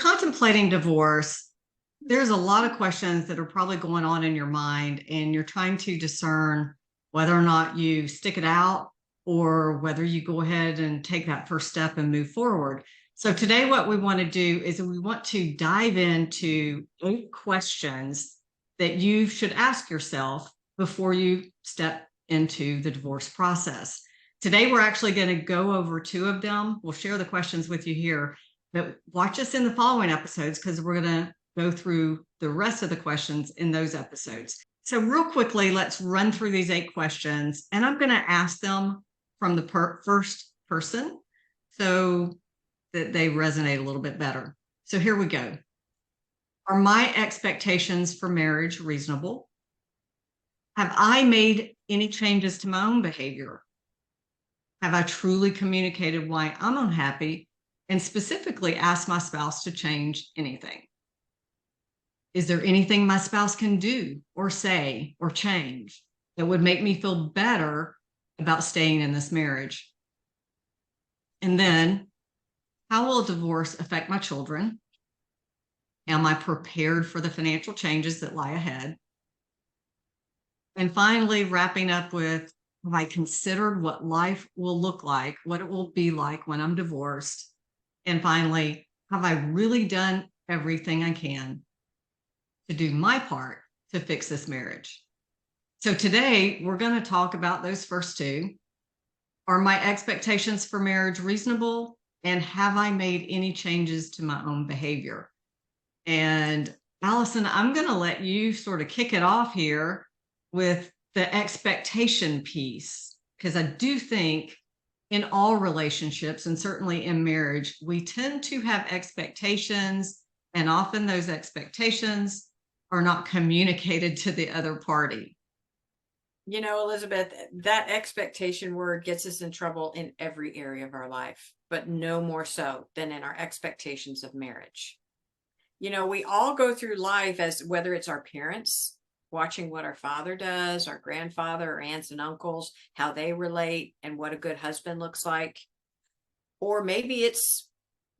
contemplating divorce, there's a lot of questions that are probably going on in your mind, and you're trying to discern whether or not you stick it out or whether you go ahead and take that first step and move forward. So today what we want to do is we want to dive into 8 questions that you should ask yourself before you step into the divorce process. Today we're actually going to go over 2 of them. We'll share the questions with you here, but watch us in the following episodes because we're going to go through the rest of the questions in those episodes. So real quickly, let's run through these 8 questions, and I'm going to ask them from the first person so that they resonate a little bit better. So here we go. Are my expectations for marriage reasonable? Have I made any changes to my own behavior? Have I truly communicated why I'm unhappy and specifically asked my spouse to change anything? Is there anything my spouse can do or say or change that would make me feel better about staying in this marriage? And then, how will divorce affect my children? Am I prepared for the financial changes that lie ahead? And finally, wrapping up with, have I considered what life will look like, what it will be like when I'm divorced? And finally, have I really done everything I can to do my part to fix this marriage? So today we're going to talk about those first 2. Are my expectations for marriage reasonable? And have I made any changes to my own behavior? And Allison, I'm going to let you sort of kick it off here with the expectation piece, because I do think in all relationships, and certainly in marriage, we tend to have expectations, and often those expectations are not communicated to the other party. You know, Elizabeth, that expectation word gets us in trouble in every area of our life, but no more so than in our expectations of marriage. You know, we all go through life as whether it's our parents, watching what our father does, our grandfather, or aunts and uncles, how they relate and what a good husband looks like. Or maybe it's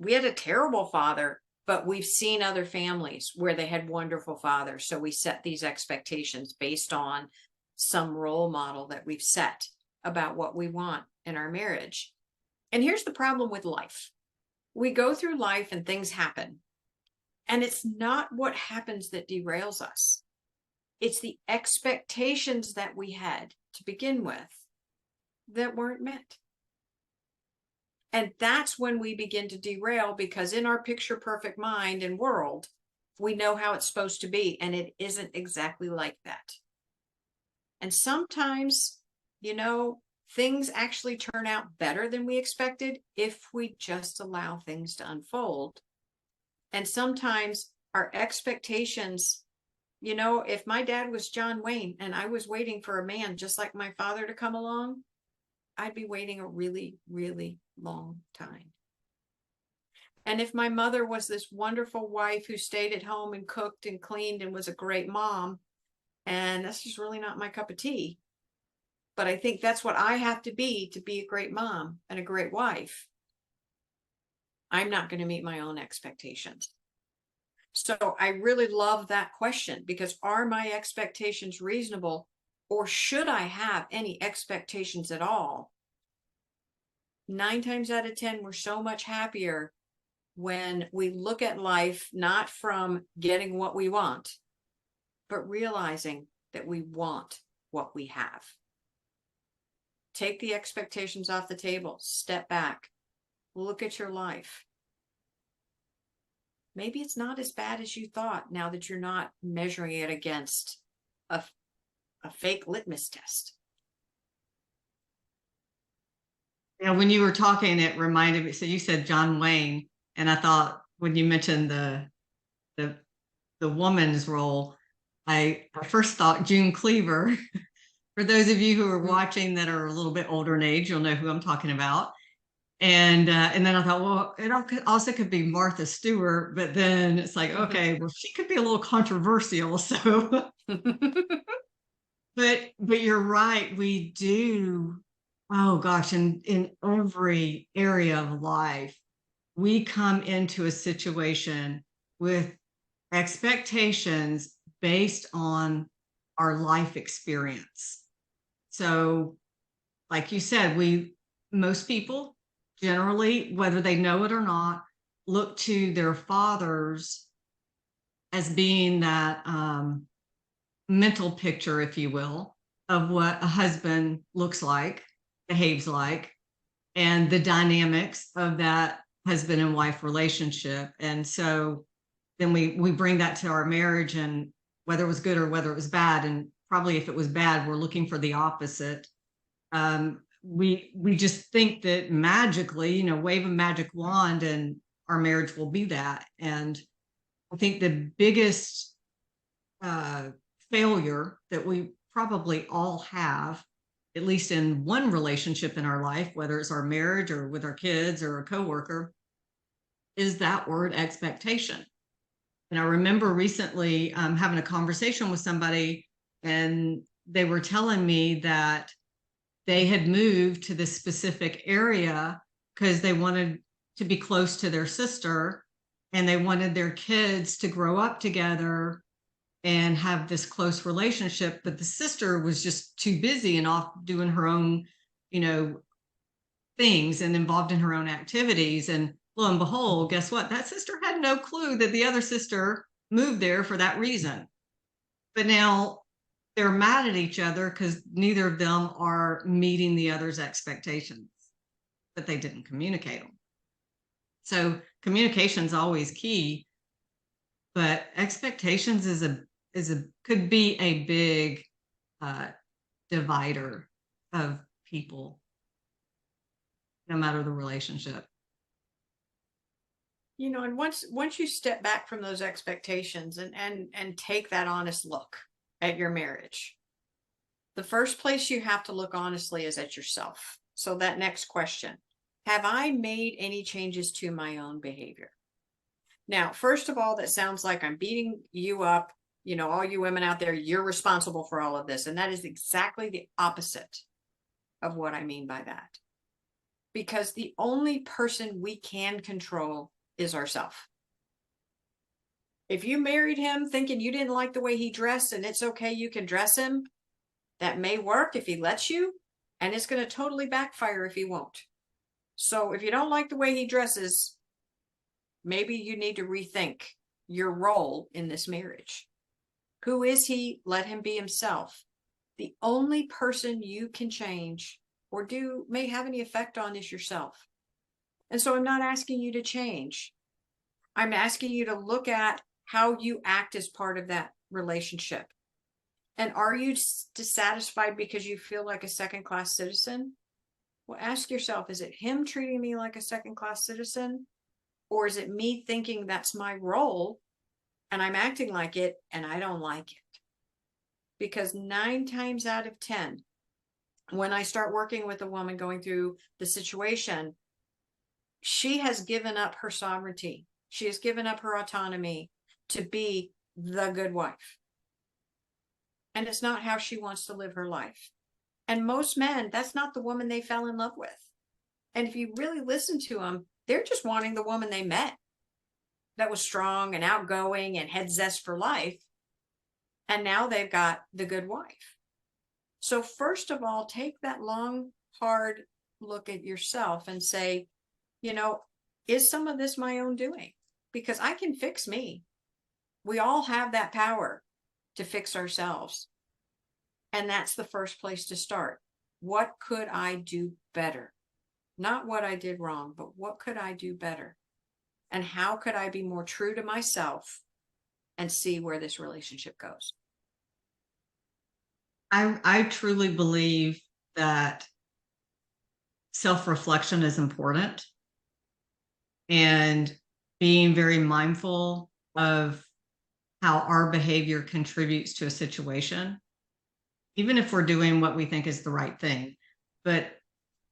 we had a terrible father, but we've seen other families where they had wonderful fathers. So we set these expectations based on some role model that we've set about what we want in our marriage. And here's the problem with life. We go through life and things happen. And it's not what happens that derails us. It's the expectations that we had to begin with that weren't met. And that's when we begin to derail, because in our picture perfect mind and world, we know how it's supposed to be, and it isn't exactly like that. And sometimes, you know, things actually turn out better than we expected if we just allow things to unfold. And sometimes our expectations, you know, if my dad was John Wayne and I was waiting for a man just like my father to come along, I'd be waiting a really, really long time. And if my mother was this wonderful wife who stayed at home and cooked and cleaned and was a great mom, and that's just really not my cup of tea, but I think that's what I have to be a great mom and a great wife, I'm not going to meet my own expectations. So I really love that question, because are my expectations reasonable, or should I have any expectations at all? 9 times out of 10, we're so much happier when we look at life not from getting what we want, but realizing that we want what we have. Take the expectations off the table, step back, look at your life. Maybe it's not as bad as you thought now that you're not measuring it against a fake litmus test. Yeah, when you were talking, it reminded me, so you said John Wayne, and I thought when you mentioned the woman's role, I first thought June Cleaver. For those of you who are watching that are a little bit older in age, you'll know who I'm talking about. And then I thought, well, it also could be Martha Stewart, but then it's like, okay, well, she could be a little controversial. So, but you're right. We do. Oh gosh, in every area of life, we come into a situation with expectations based on our life experience. So, like you said, most people generally, whether they know it or not, look to their fathers as being that mental picture, if you will, of what a husband looks like, behaves like, and the dynamics of that husband and wife relationship. And so then we bring that to our marriage, and whether it was good or whether it was bad, and probably if it was bad, we're looking for the opposite. We just think that magically, wave a magic wand and our marriage will be that. And I think the biggest uh, failure that we probably all have, at least in one relationship in our life, whether it's our marriage or with our kids or a coworker, is that word expectation. And I remember recently having a conversation with somebody, and they were telling me that they had moved to this specific area because they wanted to be close to their sister, and they wanted their kids to grow up together and have this close relationship. But the sister was just too busy and off doing her own, things and involved in her own activities. And lo and behold, guess what? That sister had no clue that the other sister moved there for that reason. But now they're mad at each other because neither of them are meeting the other's expectations, but they didn't communicate them. So communication is always key, but expectations could be a big divider of people, no matter the relationship. And once you step back from those expectations and take that honest look at your marriage, the first place you have to look honestly is at yourself. So that next question, have I made any changes to my own behavior? Now, first of all, that sounds like I'm beating you up. All you women out there, you're responsible for all of this. And that is exactly the opposite of what I mean by that. Because the only person we can control is ourselves. If you married him thinking you didn't like the way he dressed and it's okay, you can dress him, that may work if he lets you, and it's going to totally backfire if he won't. So if you don't like the way he dresses, maybe you need to rethink your role in this marriage. Who is he? Let him be himself. The only person you can change or may have any effect on is yourself. And so I'm not asking you to change. I'm asking you to look at how you act as part of that relationship. And are you dissatisfied because you feel like a second-class citizen? Well, ask yourself, is it him treating me like a second-class citizen? Or is it me thinking that's my role and I'm acting like it and I don't like it? Because 9 times out of 10, when I start working with a woman going through the situation, she has given up her sovereignty. She has given up her autonomy to be the good wife. And it's not how she wants to live her life. And most men, that's not the woman they fell in love with. And if you really listen to them, they're just wanting the woman they met that was strong and outgoing and had zest for life. And now they've got the good wife. So first of all, take that long, hard look at yourself and say, is some of this my own doing? Because I can fix me. We all have that power to fix ourselves. And that's the first place to start. What could I do better? Not what I did wrong, but what could I do better? And how could I be more true to myself and see where this relationship goes? I truly believe that self-reflection is important, and being very mindful of how our behavior contributes to a situation, even if we're doing what we think is the right thing. But,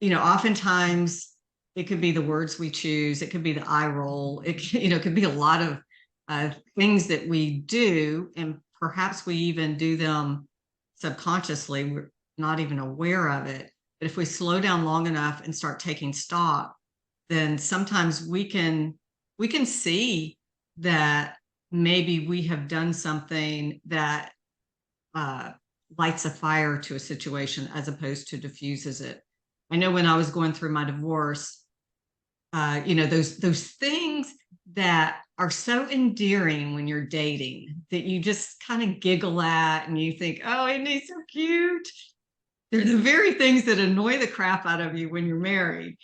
oftentimes it could be the words we choose. It could be the eye roll. It could be a lot of things that we do, and perhaps we even do them subconsciously. We're not even aware of it. But if we slow down long enough and start taking stock, then sometimes we can see that maybe we have done something that lights a fire to a situation as opposed to diffuses it. I know when I was going through my divorce, those things that are so endearing when you're dating that you just kind of giggle at and you think, oh, isn't he so cute? They're the very things that annoy the crap out of you when you're married.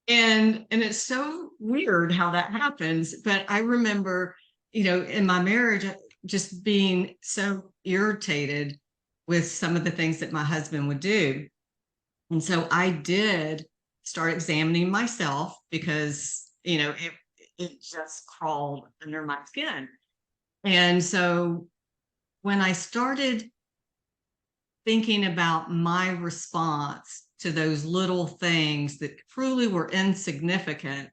And it's so weird how that happens. But I remember, in my marriage, just being so irritated with some of the things that my husband would do. And so I did start examining myself because, it just crawled under my skin. And so when I started thinking about my response to those little things that truly were insignificant,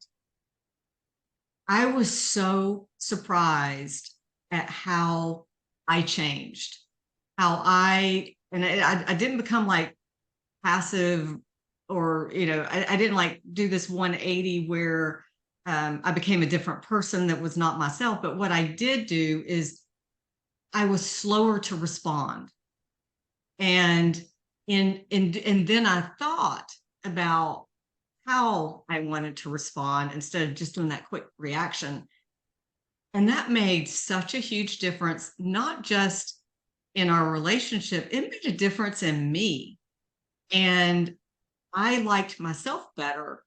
I was so surprised at how I changed, I didn't become like passive or, I didn't like do this 180 where I became a different person that was not myself. But what I did do is I was slower to respond. And then I thought about how I wanted to respond instead of just doing that quick reaction. And that made such a huge difference, not just in our relationship, it made a difference in me. And I liked myself better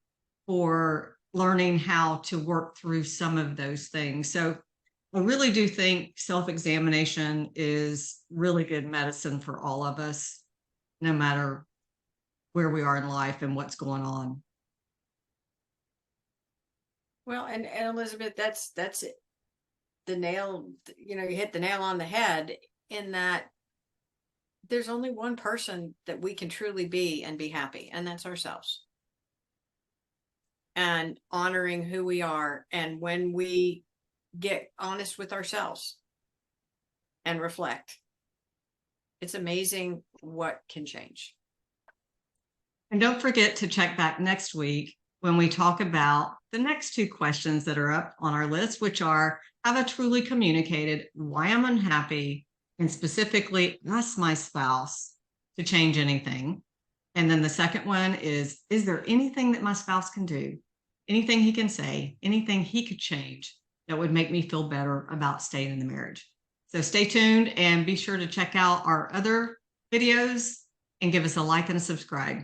for learning how to work through some of those things. So I really do think self-examination is really good medicine for all of us, no matter where we are in life and what's going on. Well, and Elizabeth, that's it. The nail, you hit the nail on the head in that there's only one person that we can truly be and be happy, and that's ourselves. And honoring who we are, and when we get honest with ourselves and reflect, it's amazing what can change. And don't forget to check back next week when we talk about the next two questions that are up on our list, which are, have I truly communicated why I'm unhappy, and specifically ask my spouse to change anything? And then the second one is there anything that my spouse can do, anything he can say, anything he could change that would make me feel better about staying in the marriage? So stay tuned and be sure to check out our other videos and give us a like and a subscribe.